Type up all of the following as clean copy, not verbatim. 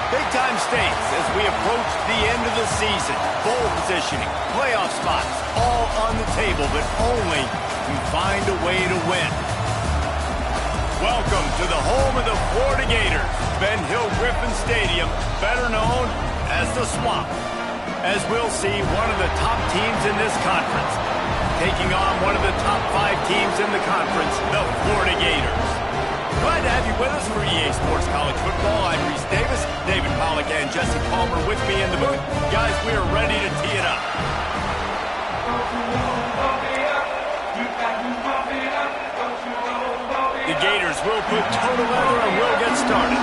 Big-time stakes as we approach the end of the season. Bowl positioning, playoff spots, all on the table, but only to find a way to win. Welcome to the home of the Florida Gators, Ben Hill Griffin Stadium, better known as the Swamp. As we'll see, one of the top teams in this conference, taking on one of the top 5 teams in the conference, the Florida Gators. Glad to have you with us for EA Sports College Football. I'm Reese Davis, David Pollack, and Jesse Palmer with me in the booth. Guys, we are ready to tee it up. The Gators will put toe to leather and we'll get started.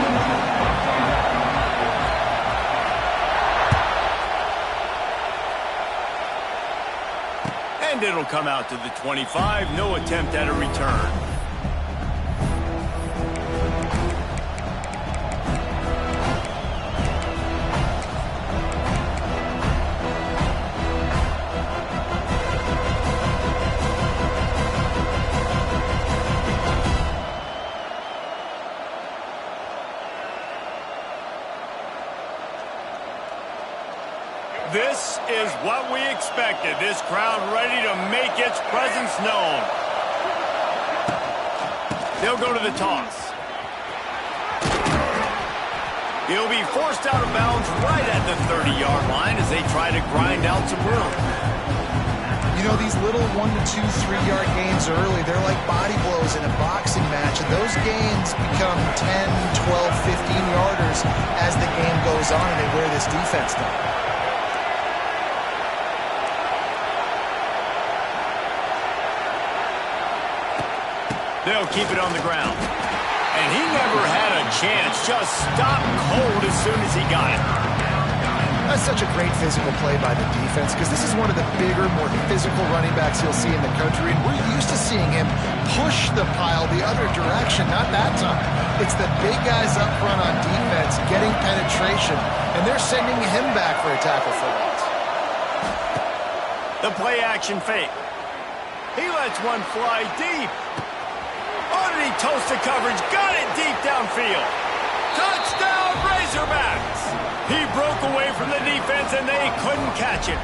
And it'll come out to the 25. No attempt at a return. This is what we expected. This crowd ready to make its presence known. They'll go to the toss. He'll be forced out of bounds right at the 30-yard line as they try to grind out some room. You know, these little 1 to 2, 3-yard gains early, they're like body blows in a boxing match, and those gains become 10, 12, 15-yarders as the game goes on and they wear this defense down. They'll keep it on the ground. And he never had a chance. Just stopped cold as soon as he got it. That's such a great physical play by the defense because this is one of the bigger, more physical running backs you'll see in the country. And we're used to seeing him push the pile the other direction. Not that time. It's the big guys up front on defense getting penetration, and they're sending him back for a tackle for loss. The play action fake. He lets one fly deep. Oh, did he toast the coverage? Got it deep downfield. Touchdown, Razorbacks! He broke away from the defense, and they couldn't catch it.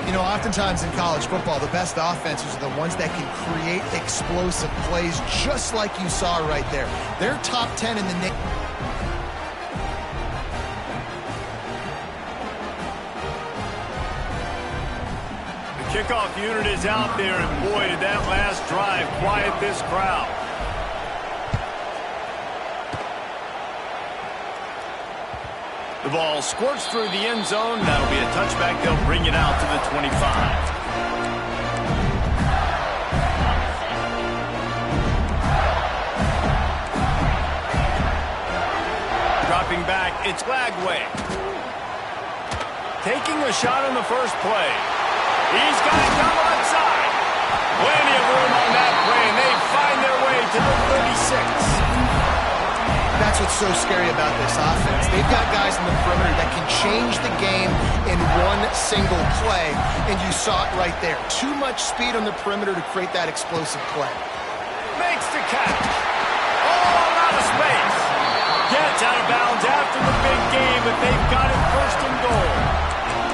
You know, oftentimes in college football, the best offenses are the ones that can create explosive plays, just like you saw right there. They're top 10 in the nation. Kickoff unit is out there, and boy, did that last drive quiet this crowd. The ball squirts through the end zone. That'll be a touchback. They'll bring it out to the 25. Dropping back, it's Lagway. Taking a shot on the first play. He's got it down the left side. Plenty of room on that play, and they find their way to the 36. That's what's so scary about this offense. They've got guys in the perimeter that can change the game in one single play, and you saw it right there. Too much speed on the perimeter to create that explosive play. Makes the catch. All out of space. Gets out of bounds after the big game, but they've got it first and goal.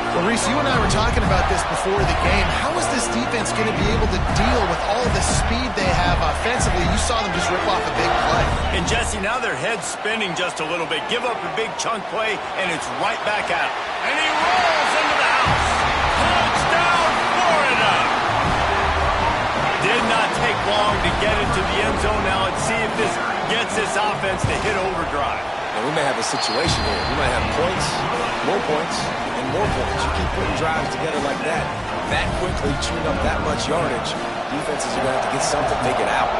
Well, Reese, you and I were talking about this before the game. How is this defense going to be able to deal with all the speed they have offensively? You saw them just rip off a big play. And, Jesse, now their head's spinning just a little bit. Give up a big chunk play, and it's right back at him. And he rolls into the house. Touchdown, Florida! Did not take long to get into the end zone. Now let's see if this gets this offense to hit overdrive. may have a situation here. You might have points, and more points. You keep putting drives together like that quickly, chewing up that much yardage, defenses are going to have to get something, take it out.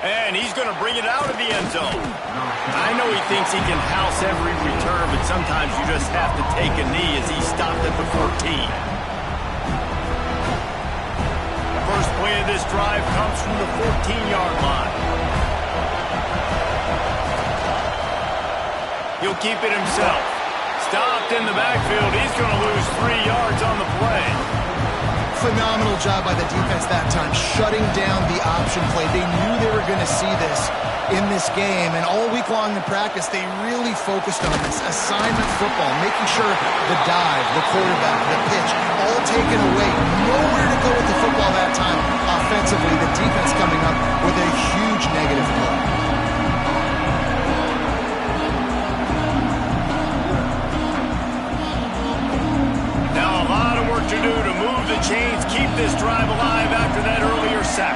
And he's going to bring it out of the end zone. I know he thinks he can house every return, but sometimes you just have to take a knee as he stopped at the 14. First play of this drive comes from the 14-yard line. He'll keep it himself. Stopped in the backfield. He's going to lose 3 yards on the play. Phenomenal job by the defense that time, shutting down the option play. They knew they were going to see this in this game, and all week long in practice, they really focused on this assignment football, making sure the dive, the quarterback, the pitch, all taken away. Nowhere to go with the football that time. Offensively, the defense coming up with a huge negative play. Now a lot of work to do to move the chains, keep this drive alive after that earlier sack.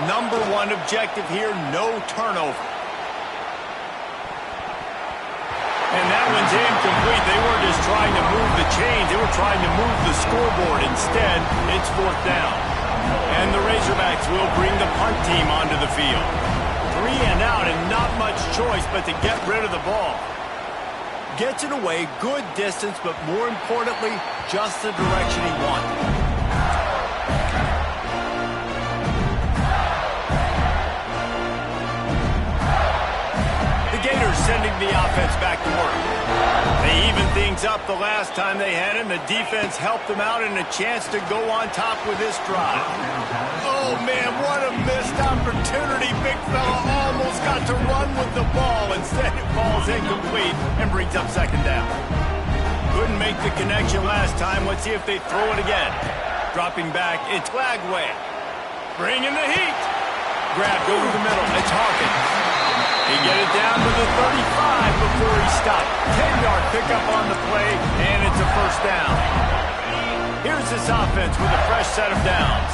Number one objective here, no turnover. And that one's incomplete. They weren't just trying to move the chains, they were trying to move the scoreboard. Instead, it's 4th down. And the Razorbacks will bring the punt team onto the field. 3 and out and not much choice but to get rid of the ball. Gets it away, good distance, but more importantly, just the direction he wanted. Sending the offense back to work. They evened things up the last time they had him. The defense helped them out and a chance to go on top with this drive. Oh, man, what a missed opportunity. Big fella almost got to run with the ball. Instead, it falls incomplete and brings up 2nd down. Couldn't make the connection last time. Let's see if they throw it again. Dropping back, it's Lagway. Bringing the heat. Grabbed over the middle. It's Hawkins. He get it down to the 35 before he stopped. 10-yard pickup on the play, and it's a 1st down. Here's this offense with a fresh set of downs.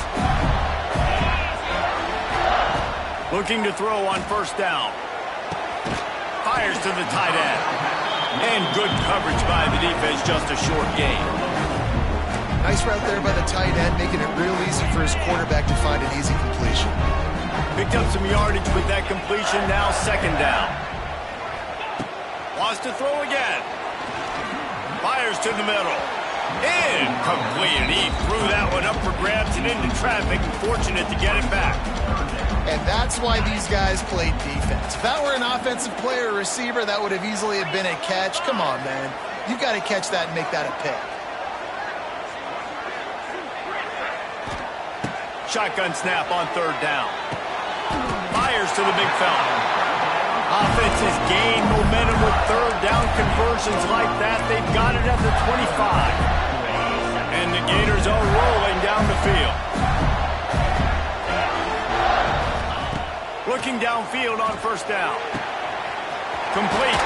Looking to throw on 1st down. Fires to the tight end. And good coverage by the defense, just a short gain. Nice route there by the tight end, making it real easy for his quarterback to find an easy completion. Picked up some yardage with that completion, now 2nd down. Wants to throw again. Fires to the middle. Incomplete, and he threw that one up for grabs and into traffic. Fortunate to get it back. And that's why these guys played defense. If that were an offensive player or receiver, that would have easily been a catch. Come on, man. You've got to catch that and make that a pick. Shotgun snap on 3rd down. Fires to the big fella. Offense has gained momentum with 3rd down conversions like that. They've got it at the 25. And the Gators are rolling down the field. Looking downfield on 1st down. Complete.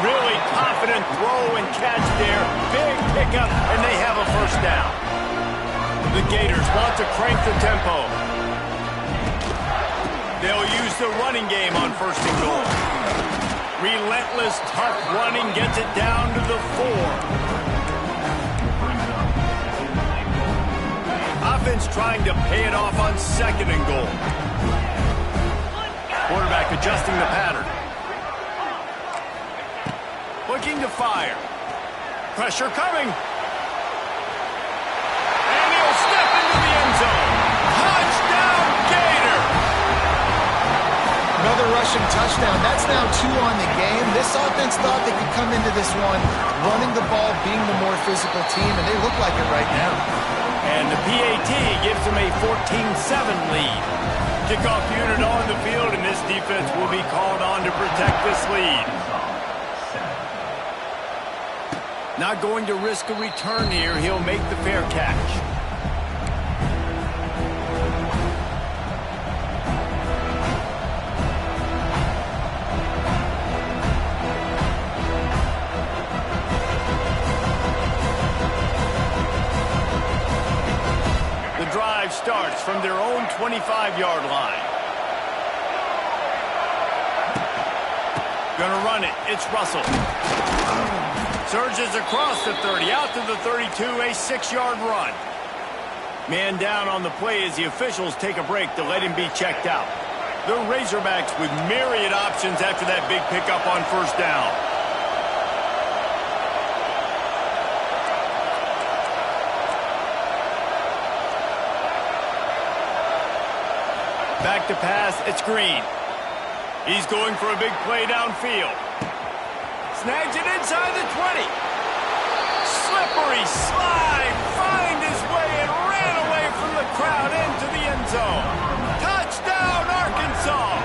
Really confident throw and catch there. Big pickup, and they have a 1st down. The Gators want to crank the tempo. They'll use the running game on 1st and goal. Relentless, tough running gets it down to the 4. Offense trying to pay it off on 2nd and goal. Quarterback adjusting the pattern. Looking to fire. Pressure coming. And he'll step into the end zone. Touchdown, Gator! Another rushing touchdown. That's now 2 on the game. This offense thought they could come into this one running the ball, being the more physical team, and they look like it right now. And the PAT gives them a 14-7 lead. Kickoff unit on the field, and this defense will be called on to protect this lead. Not going to risk a return here. He'll make the fair catch. The drive started. starts from their own 25-yard line. Gonna run it. It's Russell. Surges across the 30, out to the 32, a 6-yard run. Man down on the play as the officials take a break to let him be checked out. The Razorbacks with myriad options after that big pickup on first down. Back to pass, it's Green. He's going for a big play downfield. Snags it inside the 20. Slippery slide, find his way and ran away from the crowd into the end zone. Touchdown, Arkansas!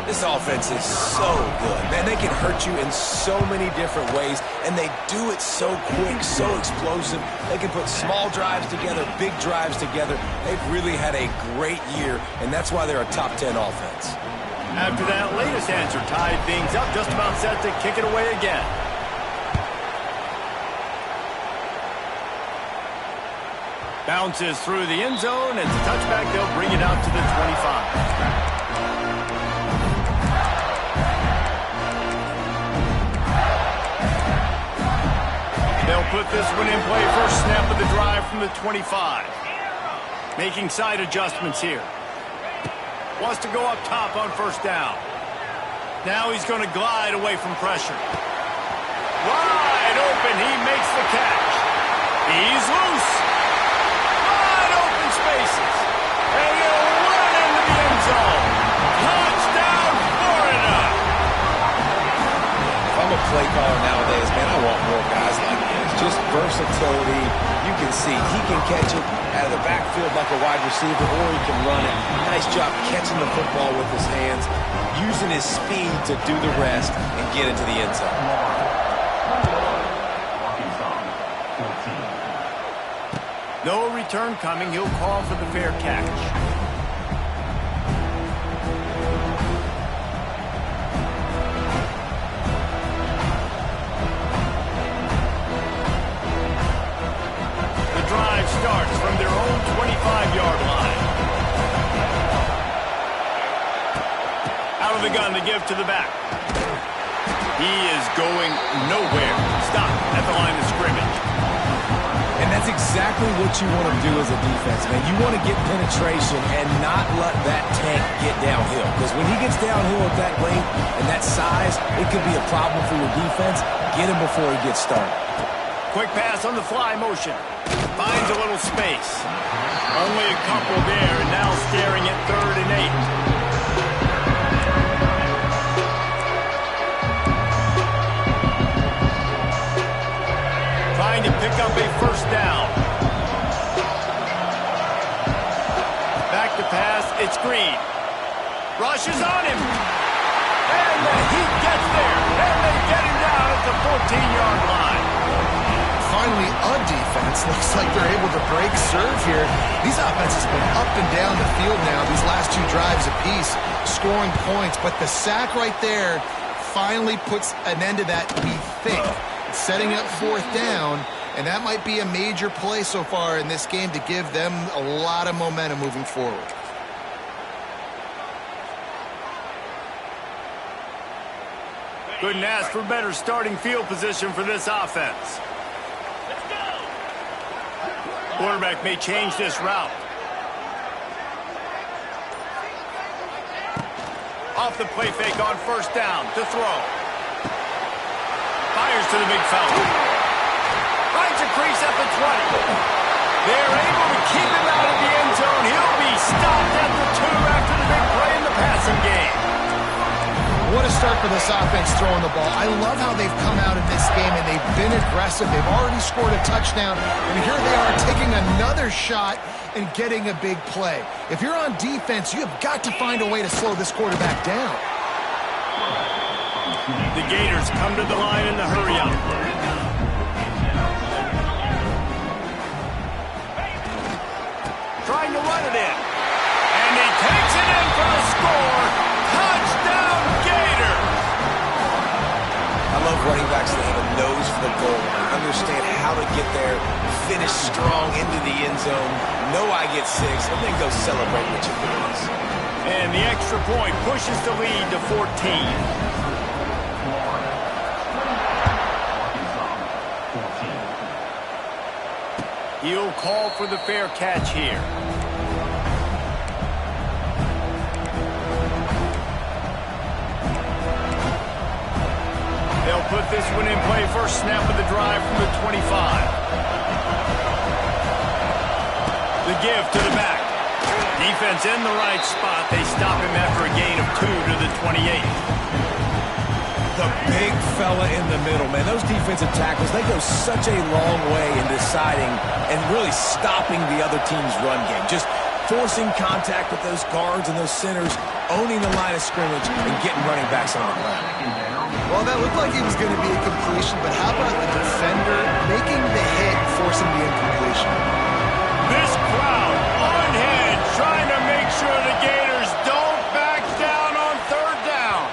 This offense is so good. Man, they can hurt you in so many different ways, and they do it so quick, so explosive. They can put small drives together, big drives together. They've really had a great year, and that's why they're a top 10 offense. After that latest answer tied things up, just about set to kick it away again. Bounces through the end zone. It's a touchback. They'll bring it out to the 25. They'll put this one in play. First snap of the drive from the 25. Making side adjustments here. Wants to go up top on first down. Now he's going to glide away from pressure. Wide open. He makes the catch. He's loose. Wide open spaces. And he'll run into the end zone. Touchdown, Florida. If I'm a play caller nowadays, man, I want more guys like this. Just versatility. You can see he can catch it out of the backfield like a wide receiver, or he can run it. Nice job catching the football with his hands, using his speed to do the rest and get into the end zone. No return coming. He'll call for the fair catch. Drive starts from their own 25-yard line. Out of the gun to give to the back. He is going nowhere. Stop at the line of scrimmage. And that's exactly what you want to do as a defense, man. You want to get penetration and not let that tank get downhill. Because when he gets downhill at that length and that size, it could be a problem for your defense. Get him before he gets started. Quick pass on the fly motion. Finds a little space. Only a couple there, and now staring at 3rd and 8. Trying to pick up a first down. Back to pass, it's Green. Rushes on him. And the Heat gets there. And they get him down at the 14-yard line. Finally, a defense. Looks like they're able to break serve here. These offenses have been up and down the field now, these last 2 drives apiece, scoring points. But the sack right there finally puts an end to that, we think. Setting up 4th down, and that might be a major play so far in this game to give them a lot of momentum moving forward. Couldn't ask for better starting field position for this offense. Quarterback may change this route. Off the play fake on first down to throw. Fires to the big fella. Finds a crease at the 20. They're able to keep him out of the end zone. He'll be stopped at the 2 after the big play in the passing game. What a start for this offense throwing the ball. I love how they've come out in this game, and they've been aggressive. They've already scored a touchdown, and here they are taking another shot and getting a big play. If you're on defense, you have got to find a way to slow this quarterback down. The Gators come to the line in the hurry-up. Trying to run it in. And he takes it in for the score. Touchdown, Gators! I love running backs that have a nose for the goal line. Understand how to get there, finish strong into the end zone, know I get 6, and then go celebrate with your boys. And the extra point pushes the lead to 14. He'll call for the fair catch here. They'll put this one in play. First snap of the drive from the 25. The give to the back. Defense in the right spot. They stop him after a gain of 2 to the 28. The big fella in the middle, man. Those defensive tackles, they go such a long way in deciding and really stopping the other team's run game. Just forcing contact with those guards and those centers, owning the line of scrimmage, and getting running backs on the ground. Well, that looked like it was going to be a completion, but how about the defender making the hit and forcing the incompletion? This crowd on hand trying to make sure the Gators don't back down on 3rd down.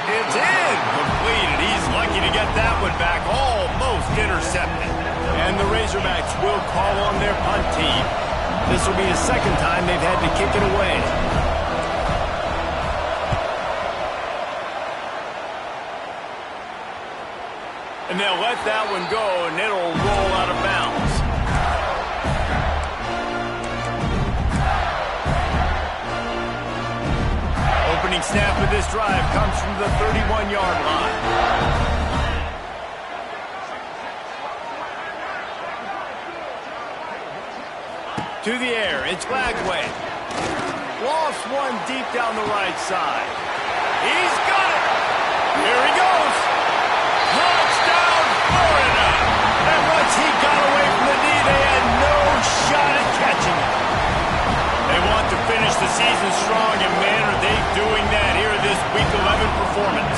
It's incomplete. He's lucky to get that one back, almost intercepted. And the Razorbacks will call on their punt team. This will be the 2nd time they've had to kick it away. And they'll let that one go, and it'll roll out of bounds. Opening snap of this drive comes from the 31-yard line. To the air, it's Lagway. Lost one deep down the right side. He's got it! Here he goes! Touchdown, Florida! And once he got away from the knee, they had no shot at catching him. They want to finish the season strong, and man, are they doing that here in this Week 11 performance.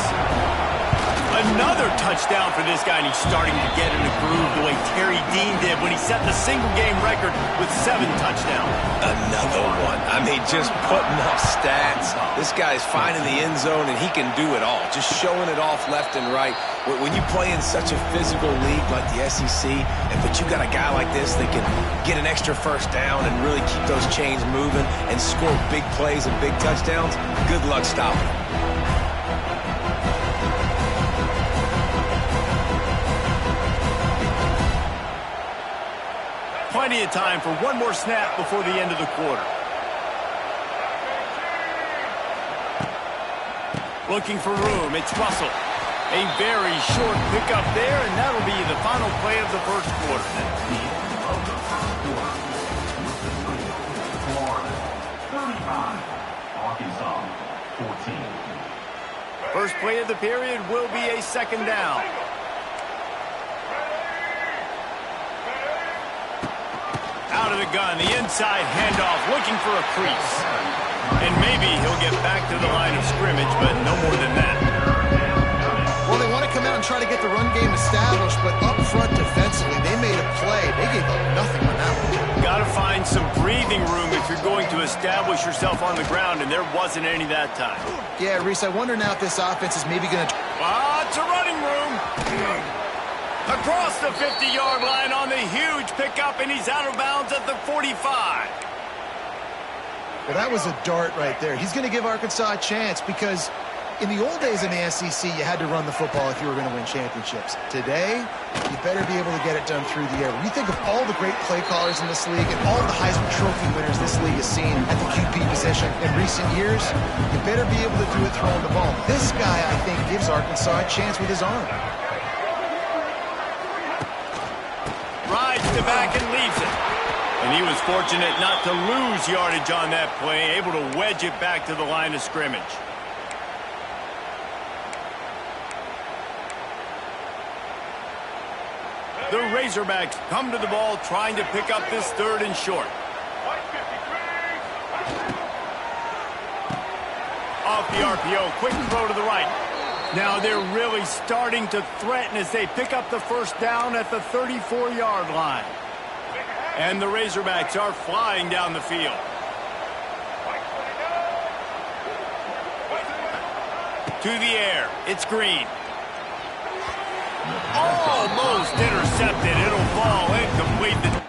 Another touchdown for this guy, and he's starting to get in a groove the way Terry Dean did when he set the single-game record with 7 touchdowns. Another one. I mean, just putting up stats. This guy's finding the end zone, and he can do it all. Just showing it off left and right. When you play in such a physical league like the SEC, but you got a guy like this that can get an extra 1st down and really keep those chains moving and score big plays and big touchdowns, good luck stopping him. Plenty of time for one more snap before the end of the quarter. Looking for room, it's Russell. A very short pickup there, and that'll be the final play of the 1st quarter. Florida, 35. Arkansas, 14. First play of the period will be a 2nd down. Out of the gun, the inside handoff, looking for a crease. And maybe he'll get back to the line of scrimmage, but no more than that. Well, they want to come out and try to get the run game established, but up front defensively, they made a play. They gave up nothing on that one. Got to find some breathing room if you're going to establish yourself on the ground, and there wasn't any that time. Yeah, Reese, I wonder now if this offense is maybe going to... Lots of running room. Across the 50-yard line on the huge pickup, and he's out of bounds at the 45. Well, that was a dart right there. He's going to give Arkansas a chance because in the old days in the SEC, you had to run the football if you were going to win championships. Today, you better be able to get it done through the air. When you think of all the great play callers in this league and all the Heisman Trophy winners this league has seen at the QB position in recent years, you better be able to do it throwing the ball. This guy, I think, gives Arkansas a chance with his arm. Rides the back and leaves it. And he was fortunate not to lose yardage on that play, able to wedge it back to the line of scrimmage. The Razorbacks come to the ball trying to pick up this 3rd and short. Off the RPO, quick throw to the right. Now they're really starting to threaten as they pick up the 1st down at the 34-yard line. And the Razorbacks are flying down the field. To the air, it's Green. Almost intercepted. It'll fall incomplete.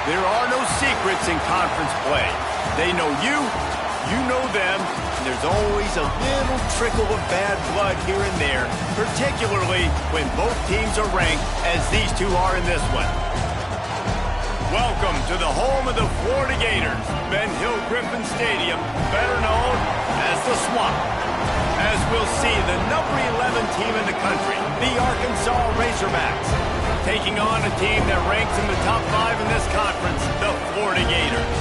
There are no secrets in conference play. They know you, you know them, and there's always a little trickle of bad blood here and there, particularly when both teams are ranked as these two are in this one. Welcome to the home of the Florida Gators, Ben Hill Griffin Stadium, better known as the Swamp. As we'll see, the number 11 team in the country, the Arkansas Razorbacks, taking on a team that ranks in the top 5 in this conference, the Florida Gators.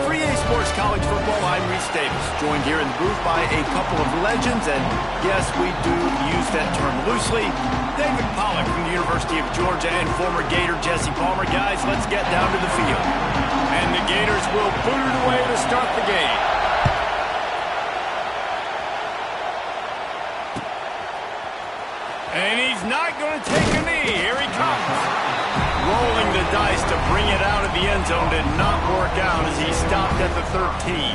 For EA Sports College Football, I'm Reese Davis, joined here in the booth by a couple of legends, and yes, we do use that term loosely. David Pollack from the University of Georgia and former Gator Jesse Palmer. Guys, let's get down to the field. And the Gators will boot it away to start the game. And he's not going to take a knee. Here he comes. Rolling the dice to bring it out of the end zone did not work out as he stopped at the 13.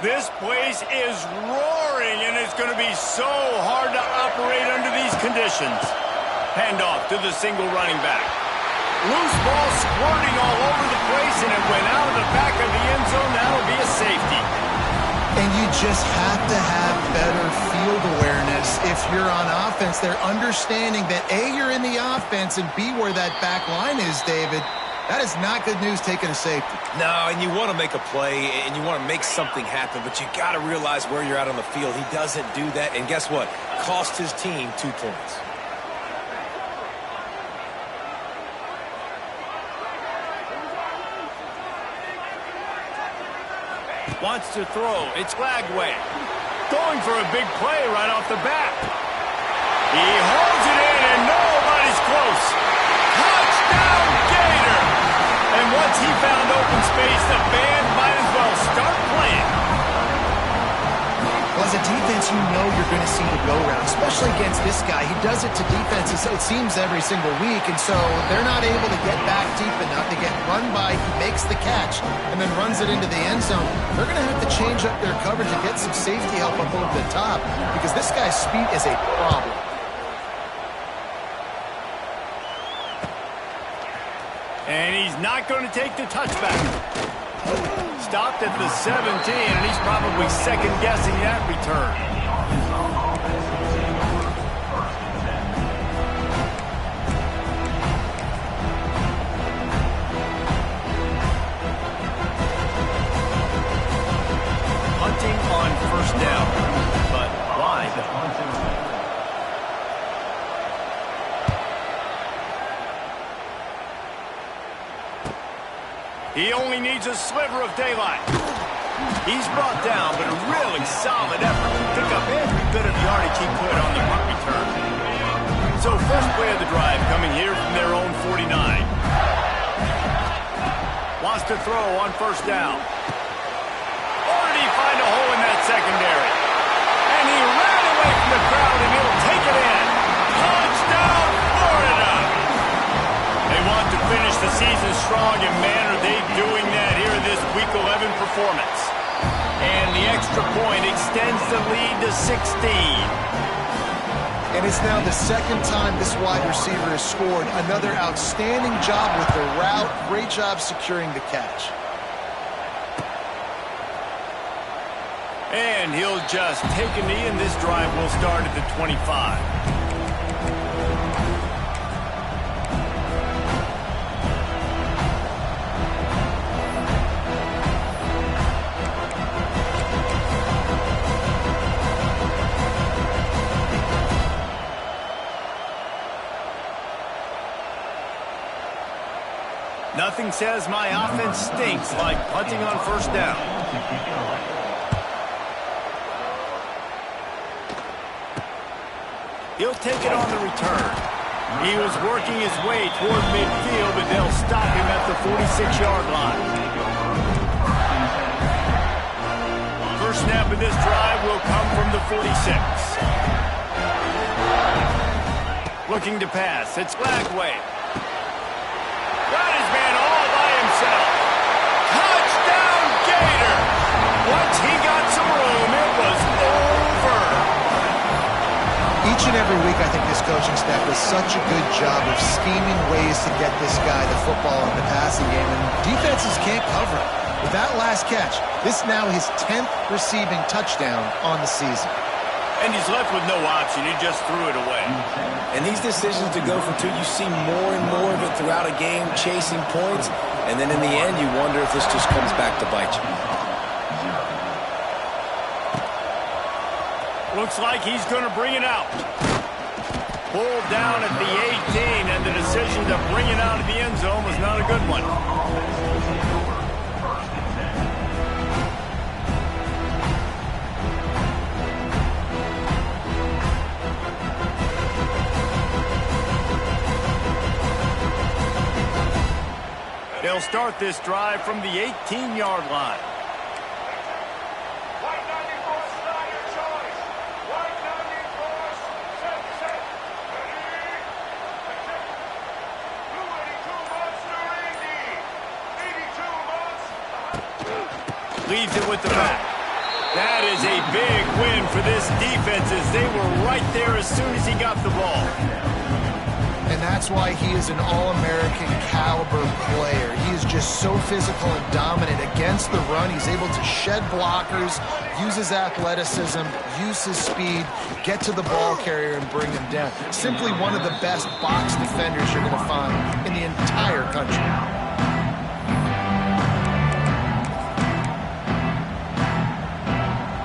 This place is roaring, and it's going to be so hard to operate under these conditions. Handoff to the single running back. Loose ball squirting all over the place, and it went out of the back of the end zone. That'll be a safety. And you just have to have better field awareness if you're on offense. They're understanding that A, you're in the offense, and B, where that back line is, David. That is not good news taking a safety. No, and you want to make a play, and you want to make something happen, but you got to realize where you're at on the field. He doesn't do that, and guess what? Cost his team 2 points. Wants to throw. It's Lagway. Going for a big play right off the bat. He holds it in, and nobody's close. Touchdown, Gator! And once he found open space, the band might as well start playing. Well, as a defense, you know you're going to see the go-round, especially against this guy. He does it to defenses, it seems, every single week, and so they're not able to get back deep enough to get run by. He makes the catch and then runs it into the end zone. They're going to have to change up their coverage and get some safety help up over the top because this guy's speed is a problem. And he's not going to take the touchback. Stopped at the 17, and he's probably second-guessing that return. Hunting on first down, but wide. He only needs a sliver of daylight. He's brought down, but a really solid effort to pick up every bit of yardage he could on the punt return. So first play of the drive coming here from their own 49. Wants to throw on first down. Or did he find a hole in that secondary? And he ran away from the crowd, and he'll take it in. Touchdown, Florida! They want to finish the season strong, and man, are they doing that here in this Week 11 performance. And the extra point extends the lead to 16. And it's now the second time this wide receiver has scored. Another outstanding job with the route. Great job securing the catch. And he'll just take a knee, and this drive will start at the 25. Nothing says my offense stinks like punting on first down. He'll take it on the return. He was working his way toward midfield, but they'll stop him at the 46-yard line. First snap of this drive will come from the 46. Looking to pass. It's Lagway. Got his man all by himself. Touchdown, Gators! Once he got some room, it was over. Each and every week, I think this coaching staff does such a good job of scheming ways to get this guy the football in the passing game, and defenses can't cover it. With that last catch, this now his 10th receiving touchdown on the season. And he's left with no option. He just threw it away. And these decisions to go for two, you see more and more of it throughout a game, chasing points, and then in the end, you wonder if this just comes back to bite you. Looks like he's going to bring it out. Pulled down at the 18, and the decision to bring it out of the end zone was not a good one. They'll start this drive from the 18-yard line. Leaves it with the back. That is a big win for this defense as they were right there as soon as he got the ball. And that's why he is an all-American caliber player. He is just so physical and dominant against the run. He's able to shed blockers, use his athleticism, use his speed, get to the ball carrier and bring him down. Simply one of the best box defenders you're going to find in the entire country.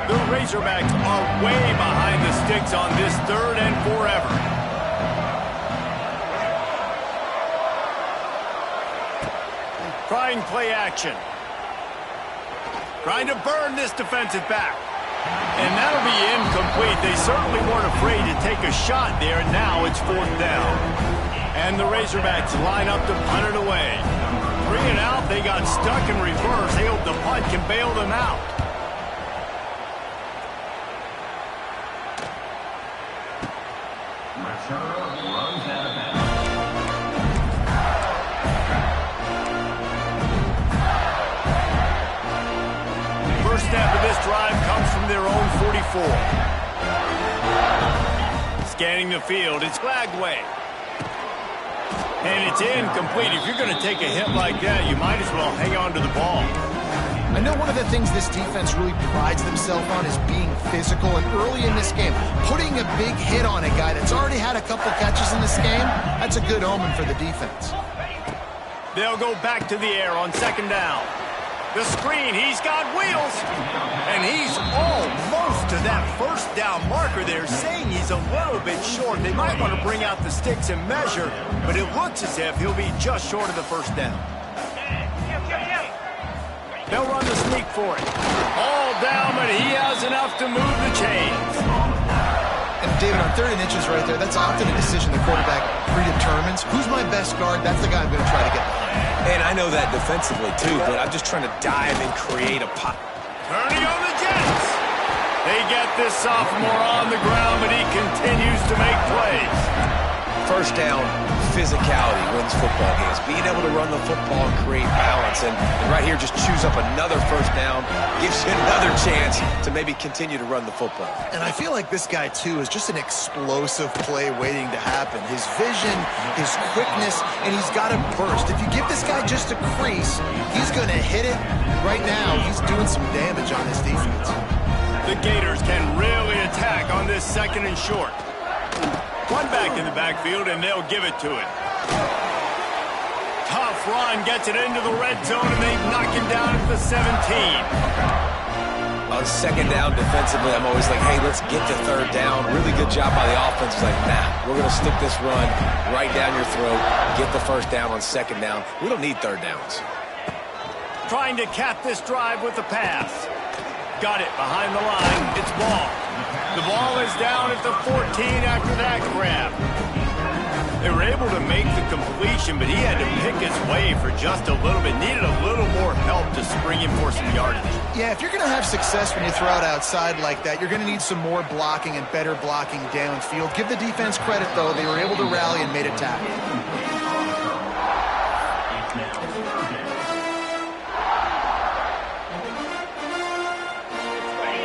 The Razorbacks are way behind the sticks on this 3rd and forever. Trying play action. Trying to burn this defensive back. And that'll be incomplete. They certainly weren't afraid to take a shot there. Now it's 4th down. And the Razorbacks line up to punt it away. 3 and out, they got stuck in reverse. They hope the punt can bail them out. First snap of this drive comes from their own 44. Scanning the field, it's Lagway. And it's incomplete. If you're going to take a hit like that, you might as well hang on to the ball. I know one of the things this defense really prides themselves on is being physical, and early in this game, putting a big hit on a guy that's already had a couple catches in this game, that's a good omen for the defense. They'll go back to the air on 2nd down. The screen, he's got wheels. And he's almost to that 1st down marker there, saying he's a little bit short. They might want to bring out the sticks and measure, but it looks as if he'll be just short of the 1st down. They'll run the sneak for it. All down, but he has enough to move the chains. And David, on 3rd and inches right there, that's often a decision the quarterback predetermines. Who's my best guard? That's the guy I'm going to try to get behind. And I know that defensively, too, but I'm just trying to dive and create a pop. Turning on the Jets. They get this sophomore on the ground, but he continues to make plays. 1st down, physicality wins football games. Being able to run the football and create balance. And right here, just choose up another 1st down, gives you another chance to maybe continue to run the football. And I feel like this guy, too, is just an explosive play waiting to happen. His vision, his quickness, and he's got a burst. If you give this guy just a crease, he's going to hit it. Right now, he's doing some damage on his defense. The Gators can really attack on this 2nd and short. One back in the backfield, and they'll give it to it. Tough run, gets it into the red zone, and they knock him down at the 17. On 2nd down defensively, I'm always like, hey, let's get to 3rd down. Really good job by the offense. It's like, nah, we're going to stick this run right down your throat, get the 1st down on 2nd down. We don't need 3rd downs. Trying to cap this drive with the pass. Got it behind the line. It's ball. The ball is down at the 14 after that grab. They were able to make the completion, but he had to pick his way for just a little bit. Needed a little more help to spring him for some yardage. Yeah, if you're going to have success when you throw it outside like that, you're going to need some more blocking and better blocking downfield. Give the defense credit, though. They were able to rally and made it tackle.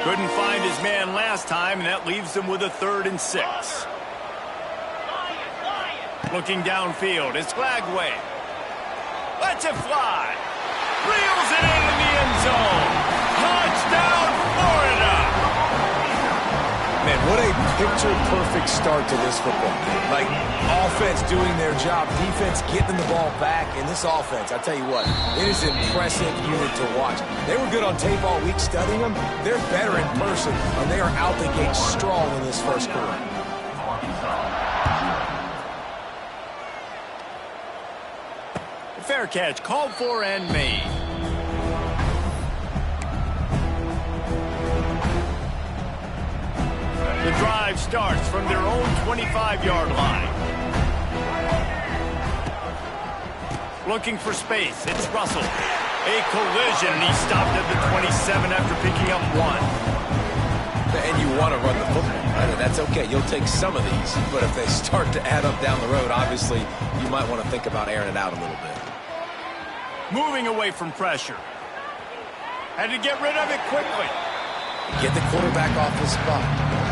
Couldn't find his man last time, and that leaves him with a 3rd and 6. Looking downfield, it's Glagway. Lets it fly. Reels it into the end zone. Touchdown, Florida! Man, what a picture-perfect start to this football game. Like, offense doing their job, defense getting the ball back, and this offense, I tell you what, it is an impressive unit to watch. They were good on tape all week studying them. They're better in person, and they are out the gate strong in this first quarter. Fair catch, called for and made. The drive starts from their own 25-yard line. Looking for space, it's Russell. A collision, and he stopped at the 27 after picking up 1. And you want to run the football. That's okay. You'll take some of these. But if they start to add up down the road, obviously, you might want to think about airing it out a little bit. Moving away from pressure. Had to get rid of it quickly. Get the quarterback off his spot.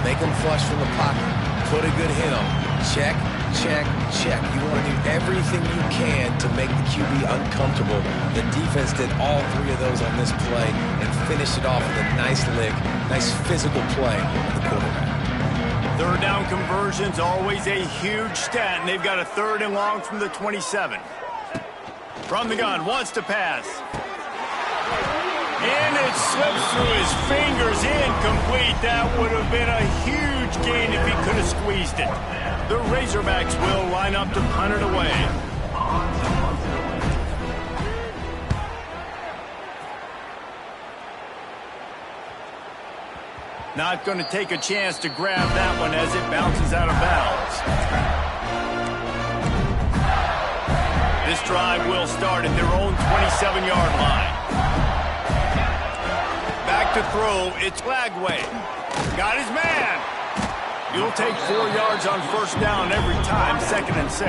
Make him flush from the pocket. Put a good hit on him. Check, check, check. You want to do everything you can to make the QB uncomfortable. The defense did all 3 of those on this play and finished it off with a nice lick, nice physical play of the quarterback. 3rd down conversion's always a huge stat, and they've got a 3rd and long from the 27. From the gun, wants to pass. And it slips through his fingers, incomplete. That would have been a huge gain if he could have squeezed it. The Razorbacks will line up to punt it away. Not going to take a chance to grab that one as it bounces out of bounds. This drive will start at their own 27-yard line. Back to throw, it's Glagway. Got his man. You'll take 4 yards on 1st down every time, 2nd and 6.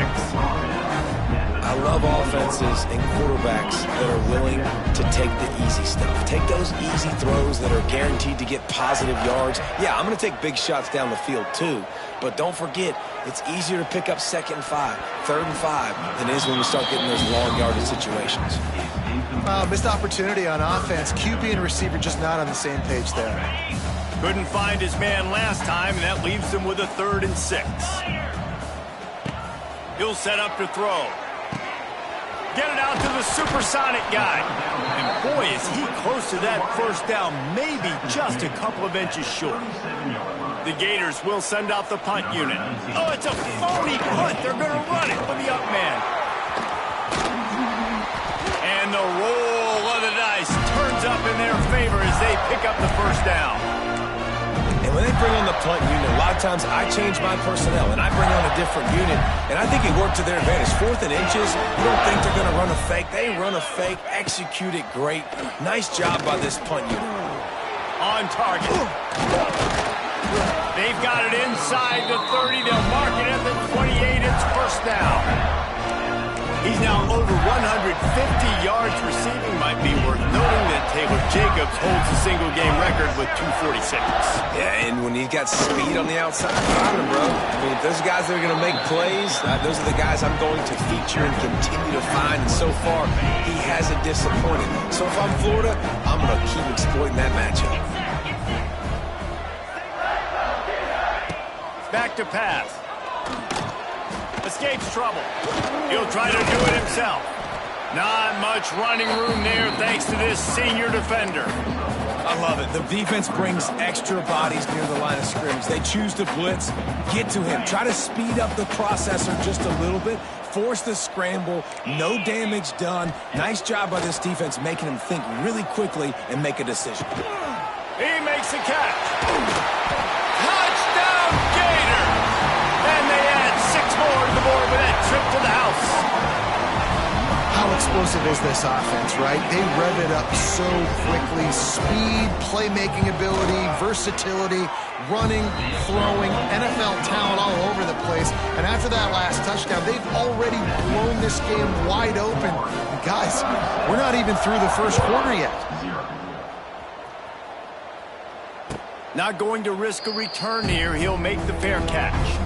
I love offenses and quarterbacks that are willing to take the easy stuff. Take those easy throws that are guaranteed to get positive yards. Yeah, I'm going to take big shots down the field too. But don't forget, it's easier to pick up 2nd and 5, 3rd and 5 than it is when we start getting those long yardage situations. Missed opportunity on offense. QB and receiver just not on the same page there. Couldn't find his man last time, and that leaves him with a 3rd and 6. He'll set up to throw. Get it out to the supersonic guy. And boy, is he close to that 1st down, maybe just a couple of inches short. The Gators will send out the punt unit. Oh, it's a phony punt. They're going to run it with the up man. And the roll of the dice turns up in their favor as they pick up the 1st down. And when they bring on the punt unit, a lot of times I change my personnel and I bring on a different unit, and I think it worked to their advantage. 4th and inches, you don't think they're going to run a fake. They run a fake, execute it great. Nice job by this punt unit. On target. They've got it inside the 30. They'll mark it at the 28. It's 1st down. He's now over 150 yards receiving. Might be worth noting that Taylor Jacobs holds the single-game record with 246. Yeah, and when he's got speed on the outside, find him, bro. I mean, if those guys that are going to make plays, those are the guys I'm going to feature and continue to find. And so far, he hasn't disappointed. So if I'm Florida, I'm going to keep exploiting that matchup. Back to pass. Escapes trouble. He'll try to do it himself. Not much running room there thanks to this senior defender. I love it. The defense brings extra bodies near the line of scrimmage. They choose to blitz, get to him, try to speed up the processor just a little bit, force the scramble, no damage done. Nice job by this defense making him think really quickly and make a decision. He makes the catch. explosive is this offense, right? They rev it up so quickly. Speed, playmaking ability, versatility, running, throwing, NFL talent all over the place. And after that last touchdown, they've already blown this game wide open. And guys, we're not even through the first quarter yet. Not going to risk a return here. He'll make the fair catch.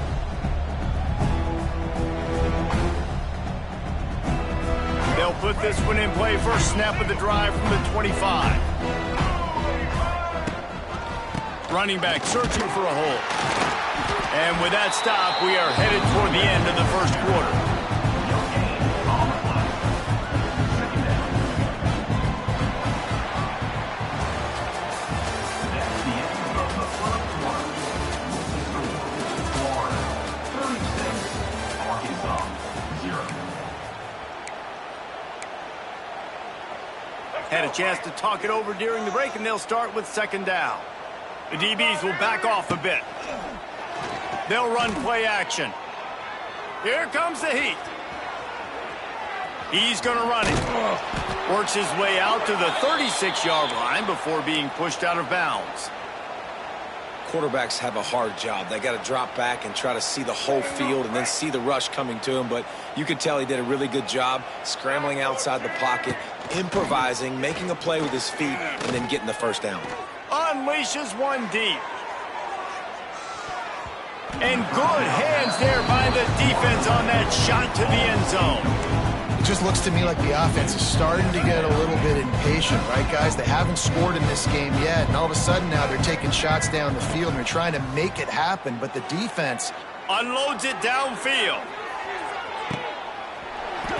They'll put this one in play. First snap of the drive from the 25. Running back searching for a hole. And with that stop, we are headed toward the end of the first quarter. Had a chance to talk it over during the break, and they'll start with second down. The DBs will back off a bit. They'll run play action. Here comes the heat. He's going to run it. Works his way out to the 36-yard line before being pushed out of bounds. Quarterbacks have a hard job. They got to drop back and try to see the whole field and then see the rush coming to him. But you could tell he did a really good job scrambling outside the pocket, improvising, making a play with his feet, and then getting the first down. Unleashes one deep. And good hands there by the defense on that shot to the end zone. It just looks to me like the offense is starting to get a little bit impatient, right, guys? They haven't scored in this game yet, and all of a sudden now they're taking shots down the field and they're trying to make it happen, but the defense unloads it downfield.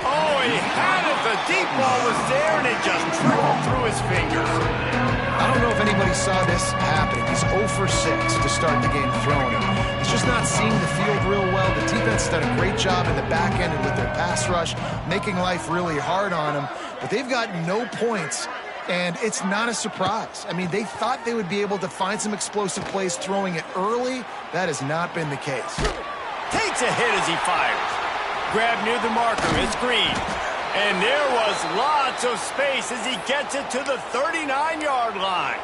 Oh, he had it. The deep ball was there, and it just trickled through his fingers. I don't know if anybody saw this happen. He's 0 for 6 to start the game throwing it. He's just not seeing the field real well. The defense has done a great job in the back end and with their pass rush, making life really hard on him. But they've got no points, and it's not a surprise. I mean, they thought they would be able to find some explosive plays throwing it early. That has not been the case. Takes a hit as he fires. Grab near the marker. It's Green. And there was lots of space as he gets it to the 39-yard line.